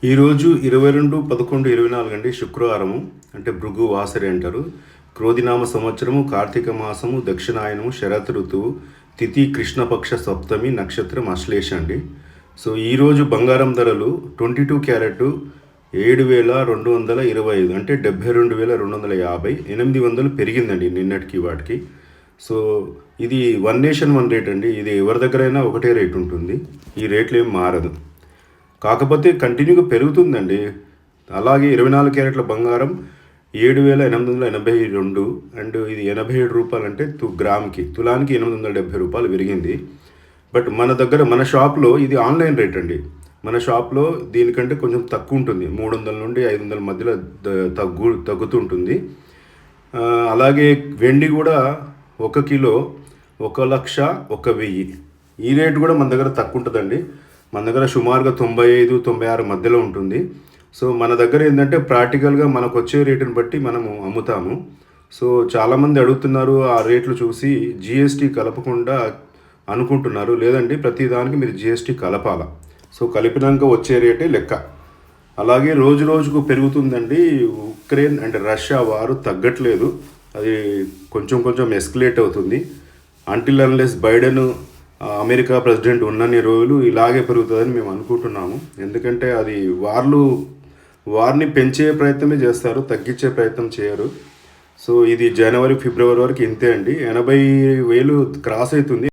ఈరోజు 22/11/24 అండి, శుక్రవారము. అంటే భృగు వాసరి అంటారు. క్రోధినామ సంవత్సరము, కార్తీక మాసము, దక్షిణాయనము, శరత్ ఋతువు, తిథి కృష్ణపక్ష సప్తమి, నక్షత్రం అశ్లేష అండి. సో ఈరోజు బంగారం ధరలు 22 క్యారెట్ 7,225, అంటే 72,250, 800 పెరిగిందండి నిన్నటికి వాటికి. సో ఇది వన్ నేషన్ వన్ రేట్ అండి. ఇది ఎవరి దగ్గరైనా ఒకటే రేట్ ఉంటుంది. ఈ రేట్లు ఏం మారదు, కాకపోతే కంటిన్యూగా పెరుగుతుందండి. అలాగే 24 క్యారెట్ల బంగారం 7,882, అండ్ ఇది 87 రూపాయలు, అంటే గ్రామ్కి తులానికి 870 రూపాయలు పెరిగింది. బట్ మన దగ్గర మన షాప్లో ఇది ఆన్లైన్ రేట్ అండి. మన షాప్లో దీనికంటే కొంచెం తక్కువ ఉంటుంది, 300 నుండి 500 మధ్యలో తగ్గుతుంటుంది. అలాగే వెండి కూడా 1 కిలో 1,01,000. ఈ రేటు కూడా మన దగ్గర తక్కువ ఉంటుందండి. మన దగ్గర సుమారుగా 95-96 మధ్యలో ఉంటుంది. సో మన దగ్గర ఏంటంటే ప్రాక్టికల్గా మనకు వచ్చే రేటుని బట్టి మనము అమ్ముతాము. సో చాలామంది అడుగుతున్నారు, ఆ రేట్లు చూసి జిఎస్టీ కలపకుండా అనుకుంటున్నారు. లేదండి, ప్రతి దానికి మీరు జిఎస్టీ కలపాల. సో కలిపినాక వచ్చే రేటే లెక్క. అలాగే రోజు రోజుకు పెరుగుతుందండి. ఉక్రెయిన్ అండ్ రష్యా వారు తగ్గట్లేదు, అది కొంచెం కొంచెం ఎస్కలేట్ అవుతుంది. Until unless Biden America president ఉన్నన్ని రోజులు ఇలాగే పెరుగుతుందని మేము అనుకుంటున్నాము. ఎందుకంటే అది వారిని పెంచే ప్రయత్నమే చేస్తారు, తగ్గించే ప్రయత్నం చేయరు. సో ఇది జనవరి ఫిబ్రవరి వరకు ఇంతే అండి. 80,000 క్రాస్ అవుతుంది.